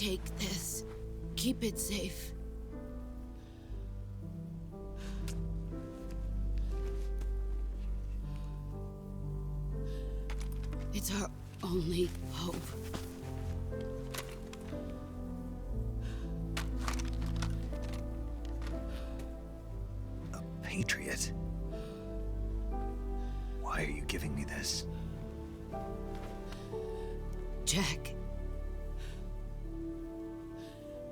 Take this. Keep it safe. It's our only hope. A patriot? Why are you giving me this? Jack.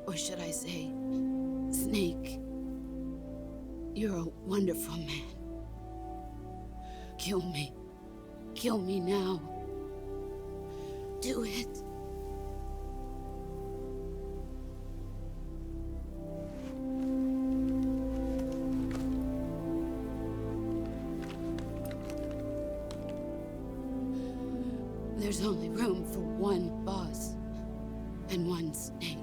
Or should I say, Snake. You're a wonderful man. Kill me. Kill me now. Do it. There's only room for one boss and one snake.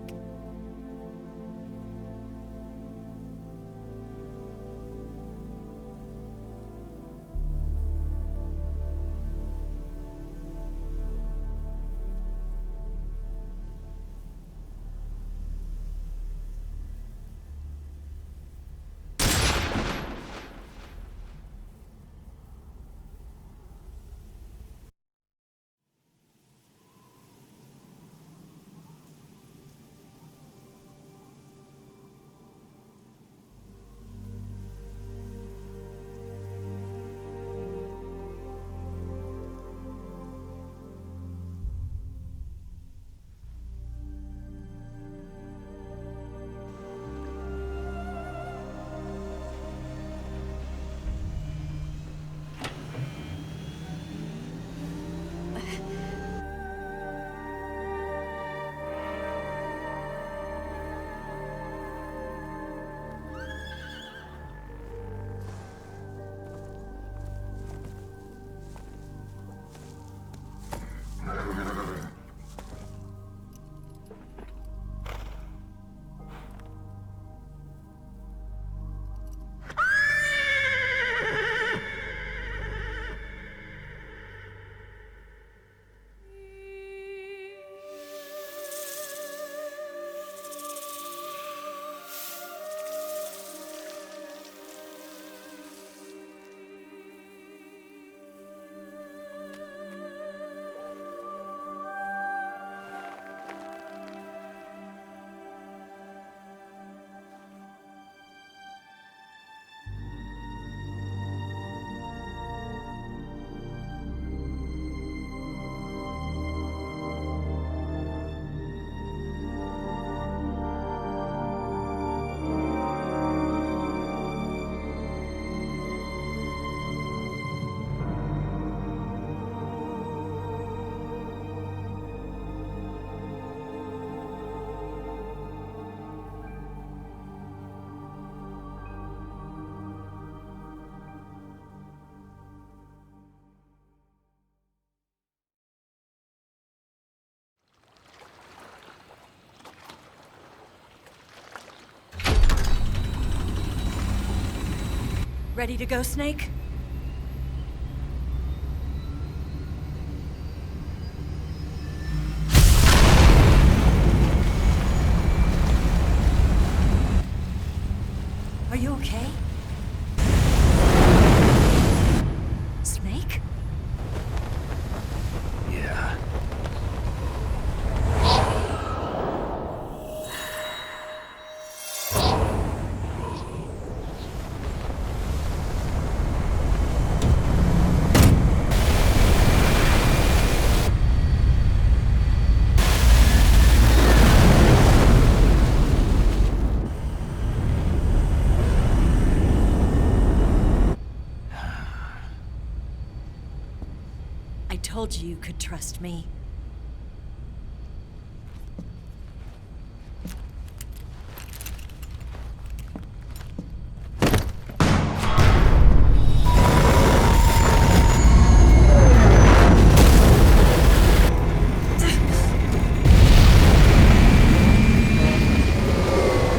Ready to go, Snake? Are you okay? Snake? Yeah. I told you you could trust me.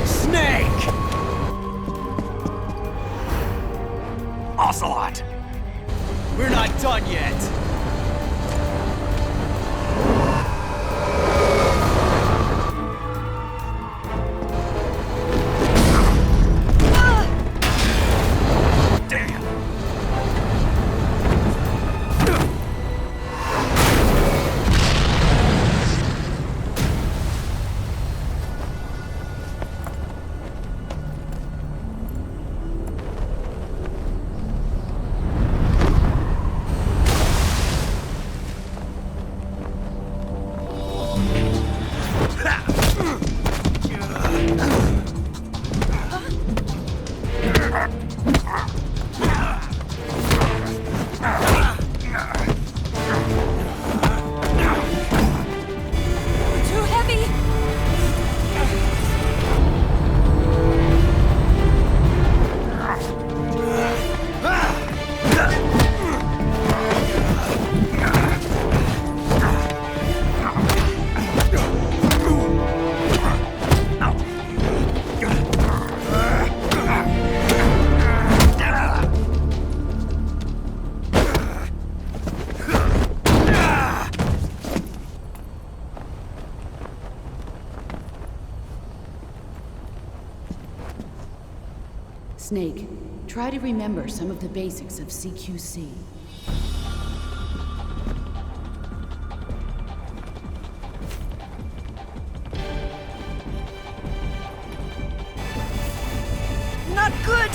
Snake! Ocelot! We're not done yet! Snake, try to remember some of the basics of CQC. Not good!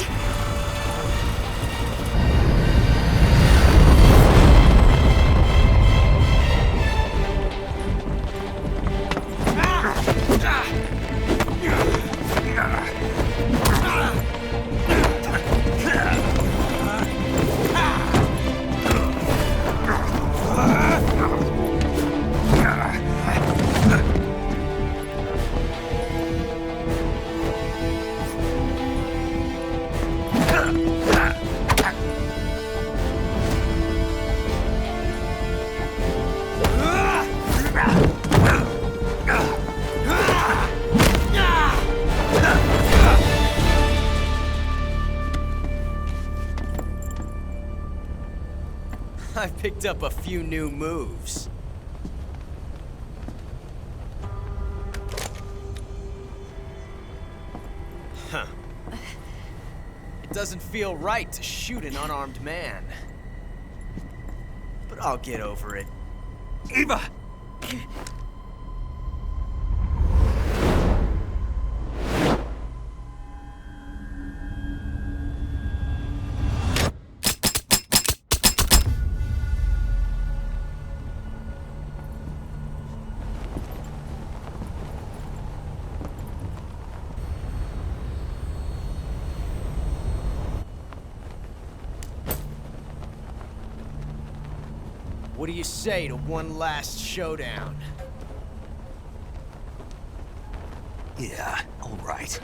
I picked up a few new moves. Huh. It doesn't feel right to shoot an unarmed man. But I'll get over it. Eva! What do you say to one last showdown? Yeah, all right.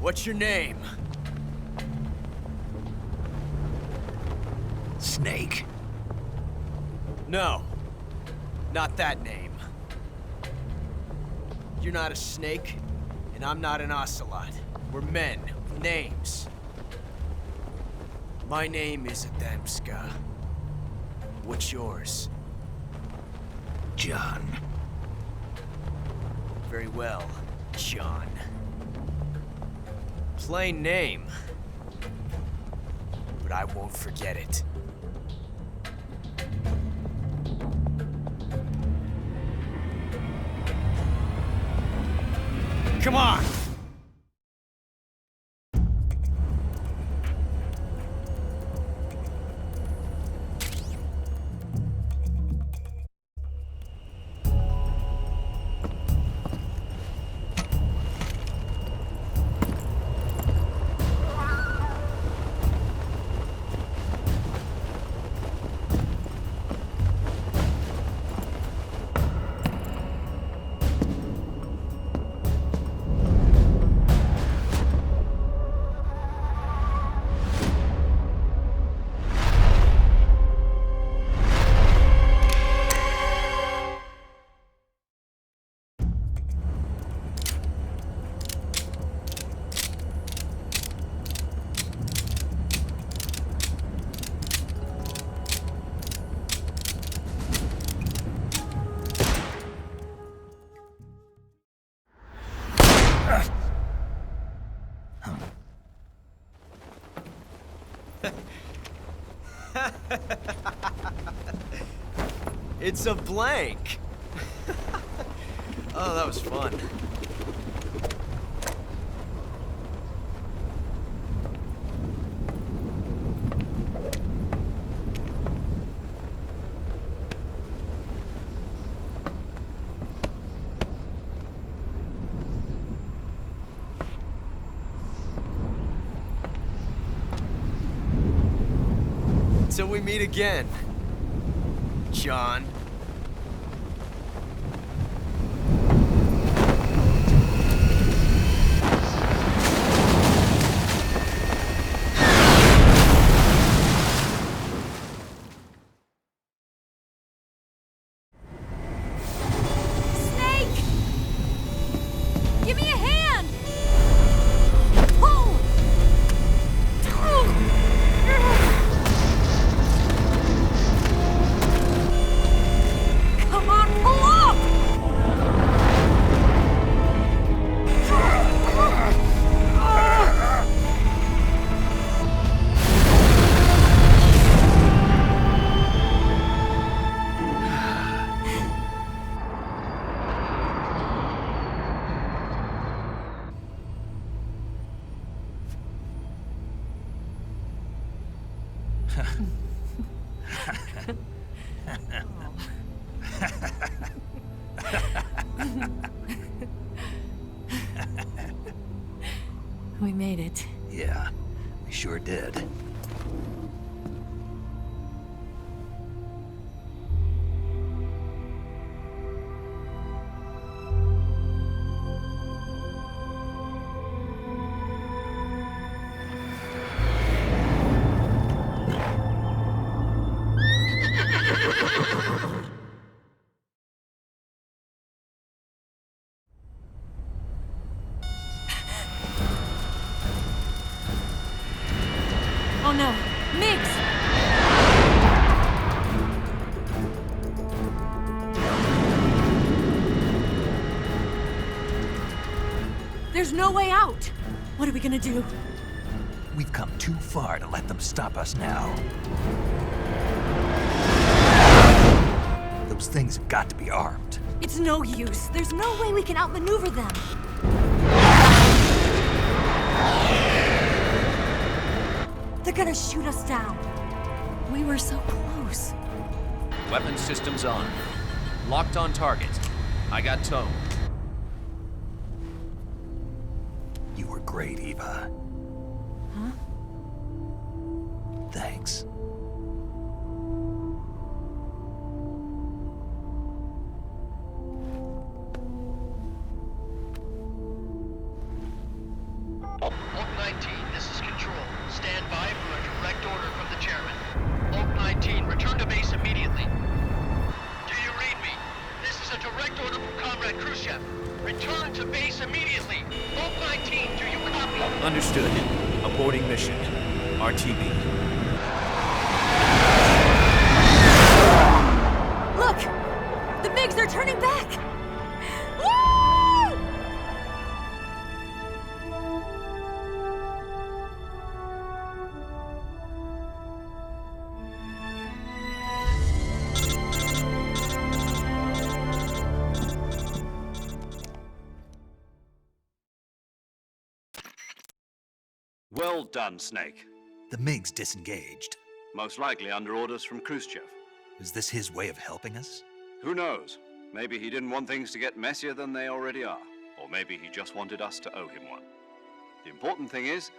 What's your name? Snake. No, not that name. You're not a snake, and I'm not an ocelot. We're men with names. My name is Adamska. What's yours? John. Very well, John. Plain name, but I won't forget it. Come on! It's a blank. Oh, that was fun. Until we meet again, John. Snake! Give me a hand! Pull! Come on, pull up! We made it. Yeah, we sure did. Oh no, Migs! There's no way out! What are we gonna do? We've come too far to let them stop us now. Those things have got to be armed. It's no use. There's no way we can outmaneuver them. They're gonna shoot us down. We were so close. Weapon systems on. Locked on target. I got tone. You were great, Eva. Huh? Thanks. Oak 19, this is Control. Stand by for a direct order from the chairman. Oak 19, return to base immediately. Do you read me? This is a direct order from Comrade Khrushchev. Return to base immediately. Oak 19, do you copy? Understood. Aborting mission. RTB. Look! The MiGs are turning back! Woo! Well done, Snake. The MiGs disengaged. Most likely under orders from Khrushchev. Is this his way of helping us? Who knows? Maybe he didn't want things to get messier than they already are. Or maybe he just wanted us to owe him one. The important thing is,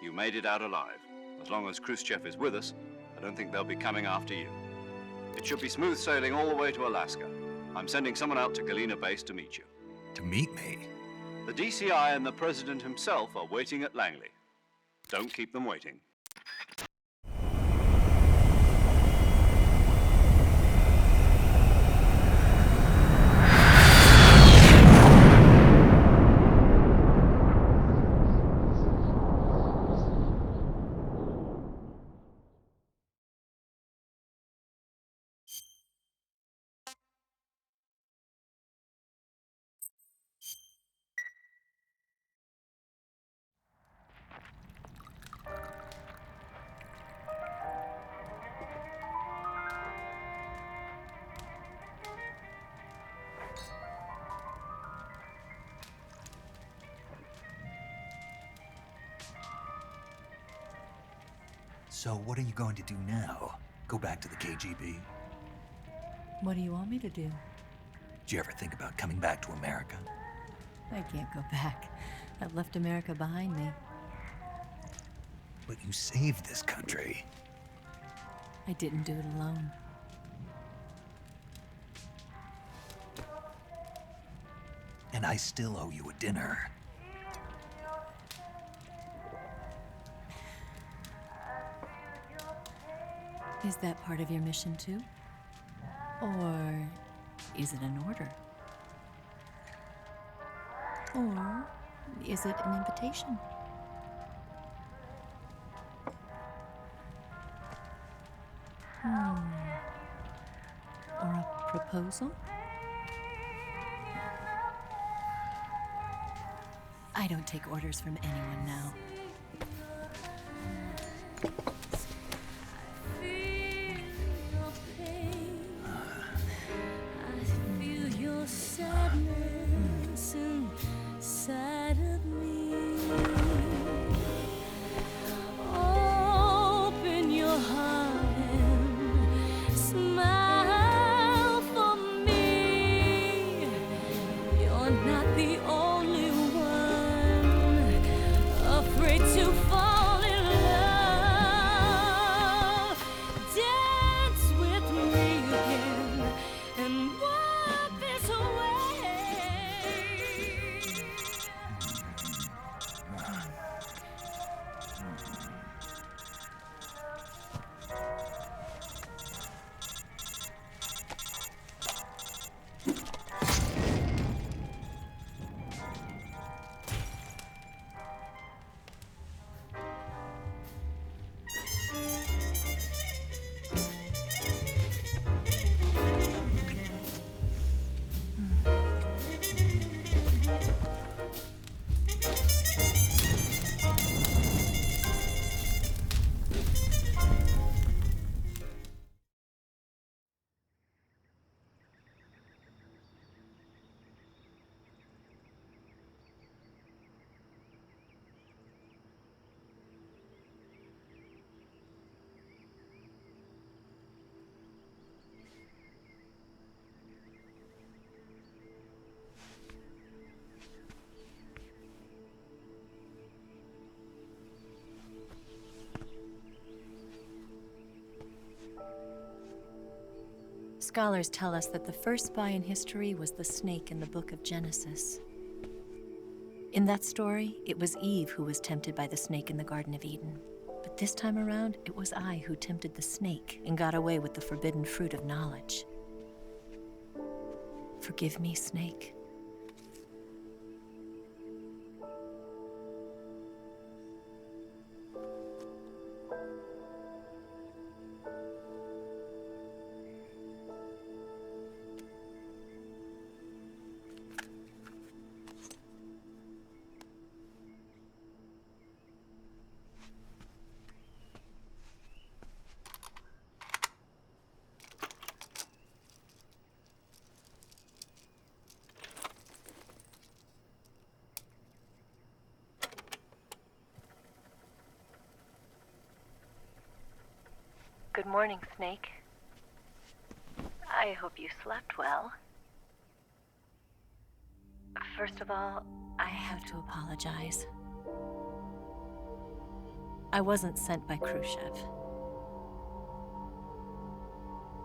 you made it out alive. As long as Khrushchev is with us, I don't think they'll be coming after you. It should be smooth sailing all the way to Alaska. I'm sending someone out to Galena Base to meet you. To meet me? The DCI and the President himself are waiting at Langley. Don't keep them waiting. So what are you going to do now? Go back to the KGB? What do you want me to do? Did you ever think about coming back to America? I can't go back. I've left America behind me. But you saved this country. I didn't do it alone. And I still owe you a dinner. Is that part of your mission too? Or is it an order? Or is it an invitation? Or a proposal? I don't take orders from anyone now. Sadness inside of me. Open your heart and smile for me. You're not the only one afraid to fall in love. Dance with me again and wipe this away. Scholars tell us that the first spy in history was the snake in the book of Genesis. In that story, it was Eve who was tempted by the snake in the Garden of Eden. But this time around, it was I who tempted the snake and got away with the forbidden fruit of knowledge. Forgive me, snake. Good morning, Snake. I hope you slept well. First of all, I have to apologize. I wasn't sent by Khrushchev.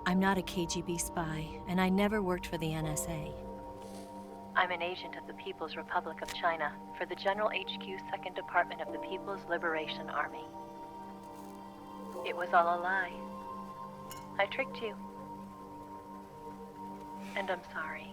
I'm not a KGB spy, and I never worked for the NSA. I'm an agent of the People's Republic of China for the General HQ 2nd Department of the People's Liberation Army. It was all a lie. I tricked you. And I'm sorry.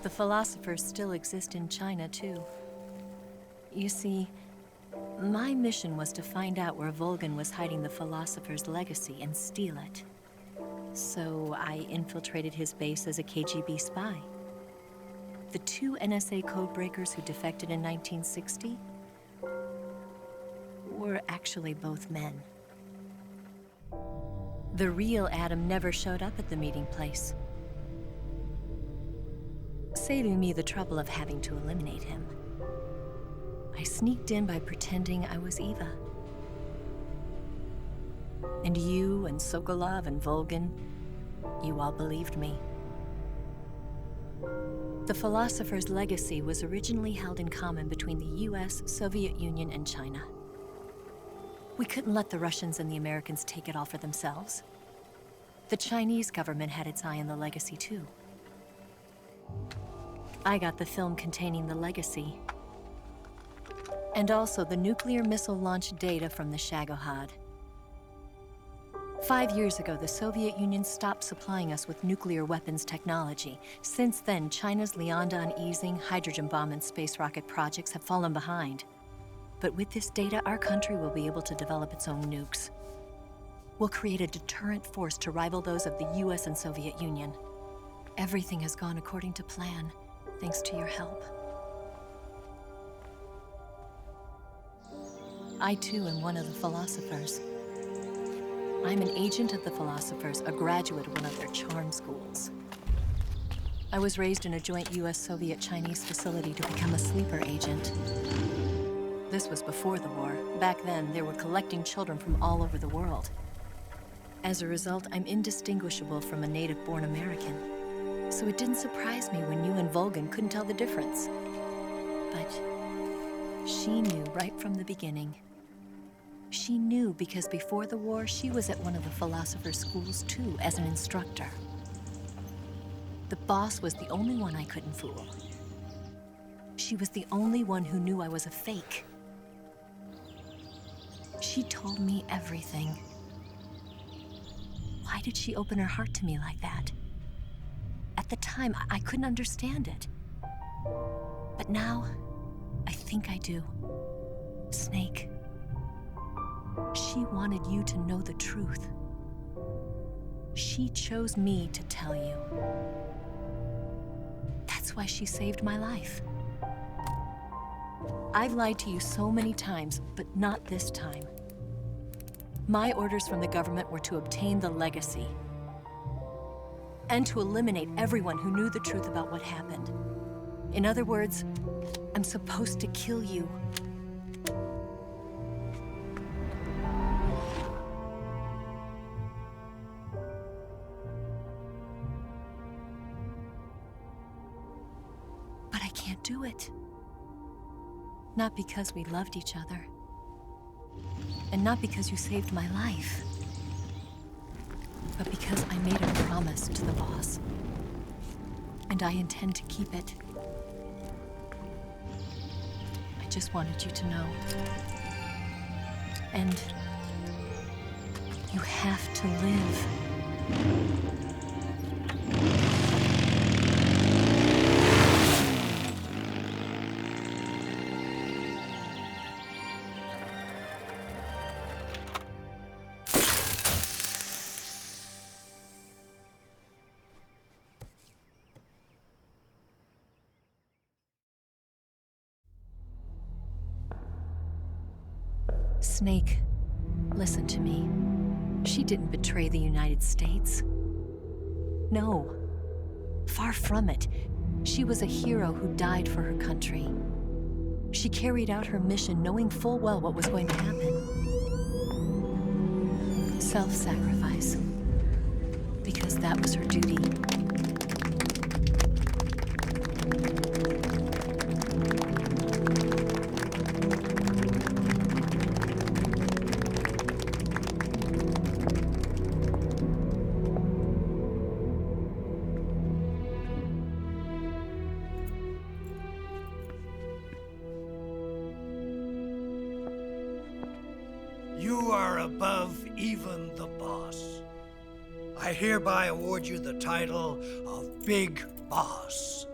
The philosophers still exist in China, too. You see, my mission was to find out where Volgan was hiding the philosopher's legacy and steal it. So I infiltrated his base as a KGB spy. The two NSA codebreakers who defected in 1960 were actually both men. The real Adam never showed up at the meeting place, saving me the trouble of having to eliminate him. I sneaked in by pretending I was Eva. And you and Sokolov and Volgin, you all believed me. The philosopher's legacy was originally held in common between the US, Soviet Union, and China. We couldn't let the Russians and the Americans take it all for themselves. The Chinese government had its eye on the legacy too. I got the film containing the legacy, and also the nuclear missile launch data from the Shagohod. 5 years ago, the Soviet Union stopped supplying us with nuclear weapons technology. Since then, China's Liaodong easing, hydrogen bomb, and space rocket projects have fallen behind. But with this data, our country will be able to develop its own nukes. We'll create a deterrent force to rival those of the US and Soviet Union. Everything has gone according to plan, thanks to your help. I too am one of the philosophers. I'm an agent of the philosophers, a graduate of one of their charm schools. I was raised in a joint US-Soviet-Chinese facility to become a sleeper agent. This was before the war. Back then, they were collecting children from all over the world. As a result, I'm indistinguishable from a native-born American. So it didn't surprise me when you and Volgin couldn't tell the difference. But she knew right from the beginning. She knew because before the war, she was at one of the philosopher's schools too, as an instructor. The boss was the only one I couldn't fool. She was the only one who knew I was a fake. She told me everything. Why did she open her heart to me like that? At the time, I couldn't understand it. But now, I think I do. Snake. She wanted you to know the truth. She chose me to tell you. That's why she saved my life. I've lied to you so many times, but not this time. My orders from the government were to obtain the legacy and to eliminate everyone who knew the truth about what happened. In other words, I'm supposed to kill you. But I can't do it. Not because we loved each other. And not because you saved my life. But because I made a promise to the boss. And I intend to keep it. I just wanted you to know. And you have to live. Snake, listen to me. She didn't betray the United States. No, far from it. She was a hero who died for her country. She carried out her mission knowing full well what was going to happen. Self-sacrifice. Because that was her duty. You are above even the boss. I hereby award you the title of Big Boss.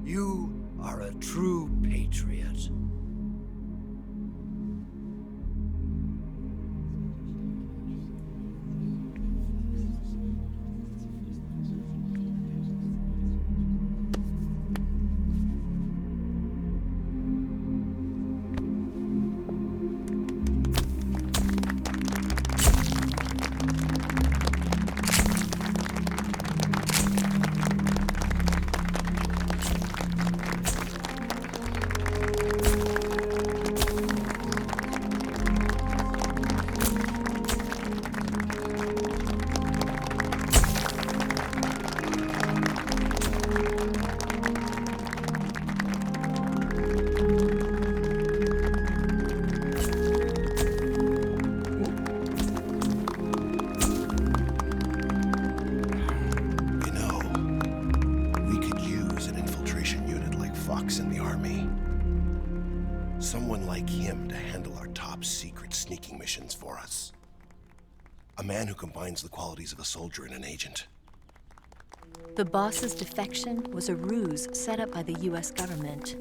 You are a true patriot. box in the army. Someone like him to handle our top secret sneaking missions for us. A man who combines the qualities of a soldier and an agent. The boss's defection was a ruse set up by the US government.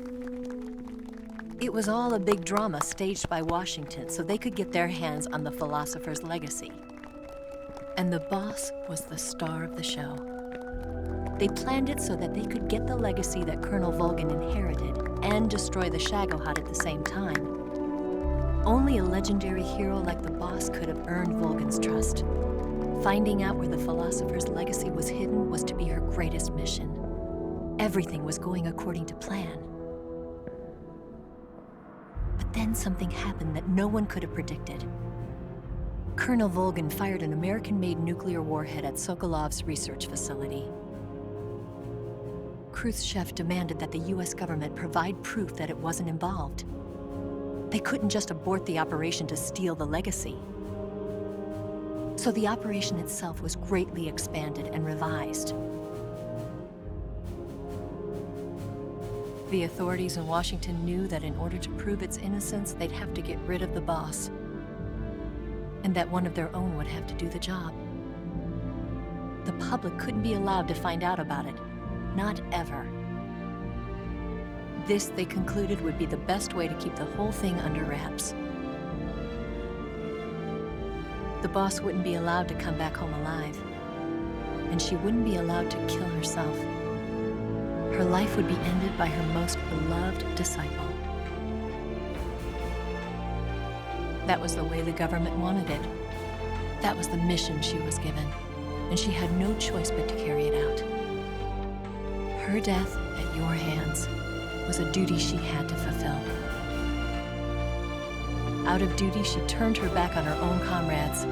It was all a big drama staged by Washington so they could get their hands on the philosopher's legacy. And the boss was the star of the show. They planned it so that they could get the legacy that Colonel Volgin inherited and destroy the Shagohod at the same time. Only a legendary hero like the boss could have earned Volgin's trust. Finding out where the philosopher's legacy was hidden was to be her greatest mission. Everything was going according to plan. But then something happened that no one could have predicted. Colonel Volgin fired an American-made nuclear warhead at Sokolov's research facility. Khrushchev demanded that the US government provide proof that it wasn't involved. They couldn't just abort the operation to steal the legacy. So the operation itself was greatly expanded and revised. The authorities in Washington knew that in order to prove its innocence, they'd have to get rid of the boss, and that one of their own would have to do the job. The public couldn't be allowed to find out about it. Not ever. This, they concluded, would be the best way to keep the whole thing under wraps. The boss wouldn't be allowed to come back home alive, and she wouldn't be allowed to kill herself. Her life would be ended by her most beloved disciple. That was the way the government wanted it. That was the mission she was given, and she had no choice but to carry it out. Her death at your hands was a duty she had to fulfill. Out of duty, she turned her back on her own comrades.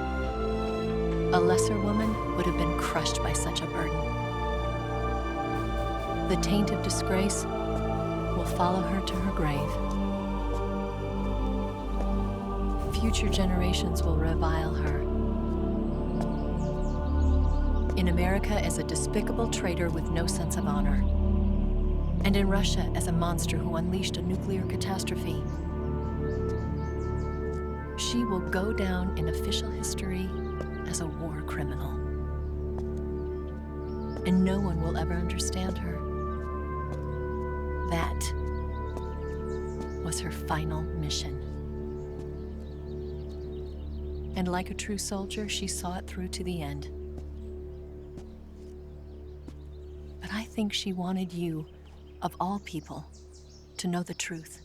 A lesser woman would have been crushed by such a burden. The taint of disgrace will follow her to her grave. Future generations will revile her. In America as a despicable traitor with no sense of honor. And in Russia as a monster who unleashed a nuclear catastrophe. She will go down in official history as a war criminal. And no one will ever understand her. That was her final mission. And like a true soldier, she saw it through to the end. But I think she wanted you, of all people, to know the truth.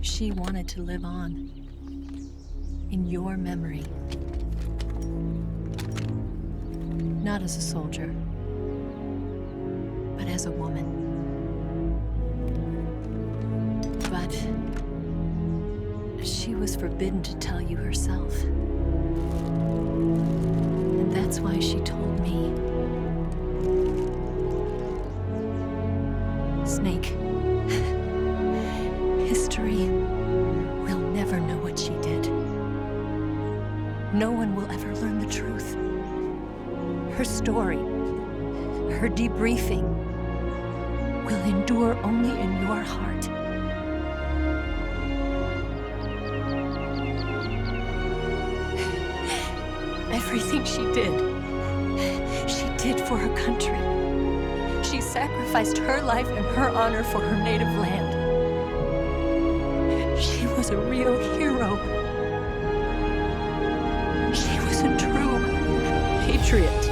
She wanted to live on in your memory. Not as a soldier, but as a woman. But she was forbidden to tell you herself. And that's why she told me. Snake, history will never know what she did. No one will ever learn the truth. Her story, her debriefing, will endure only in your heart. Everything she did for her country. She sacrificed her life and her honor for her native land. She was a real hero. She was a true patriot.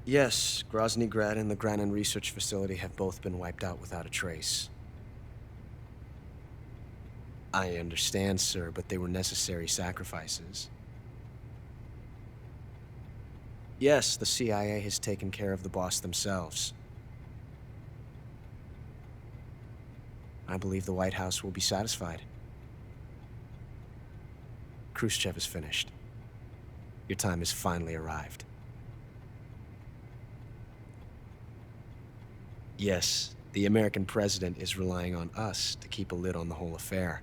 Yes, Grozny Grad and the Granin Research Facility have both been wiped out without a trace. I understand, sir, but they were necessary sacrifices. Yes, the CIA has taken care of the boss themselves. I believe the White House will be satisfied. Khrushchev is finished. Your time has finally arrived. Yes, the American president is relying on us to keep a lid on the whole affair.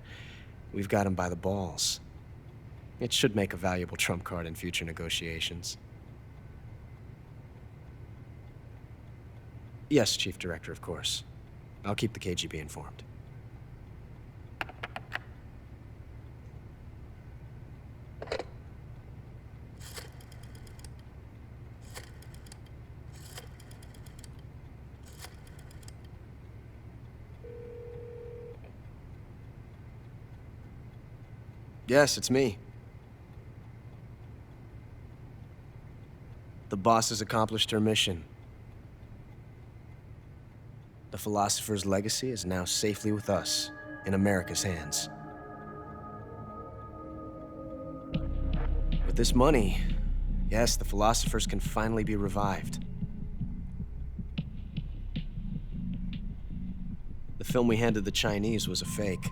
We've got him by the balls. It should make a valuable trump card in future negotiations. Yes, Chief Director, of course. I'll keep the KGB informed. Yes, it's me. The boss has accomplished her mission. The philosopher's legacy is now safely with us, in America's hands. With this money, yes, the philosophers can finally be revived. The film we handed the Chinese was a fake.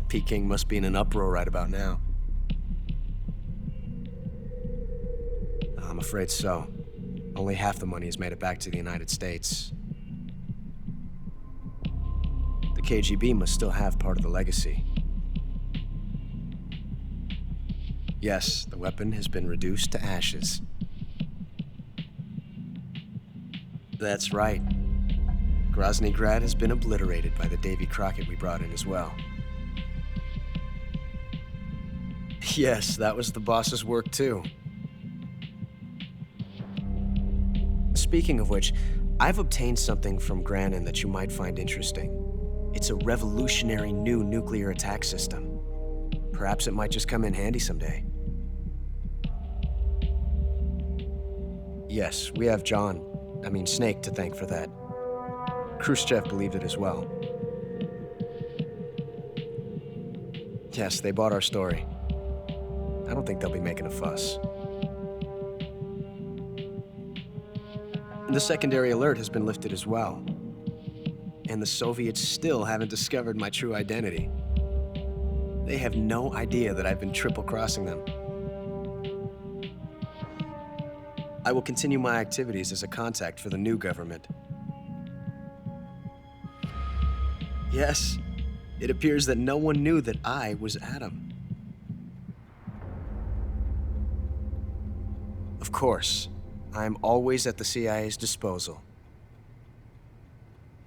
Peking must be in an uproar right about now. I'm afraid so. Only half the money has made it back to the United States. The KGB must still have part of the legacy. Yes, the weapon has been reduced to ashes. That's right. Grozny Grad has been obliterated by the Davy Crockett we brought in as well. Yes, that was the boss's work too. Speaking of which, I've obtained something from Granin that you might find interesting. It's a revolutionary new nuclear attack system. Perhaps it might just come in handy someday. Yes, we have Snake to thank for that. Khrushchev believed it as well. Yes, they bought our story. I don't think they'll be making a fuss. The secondary alert has been lifted as well. And the Soviets still haven't discovered my true identity. They have no idea that I've been triple-crossing them. I will continue my activities as a contact for the new government. Yes, it appears that no one knew that I was Adam. Of course, I am always at the CIA's disposal,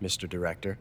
Mr. Director.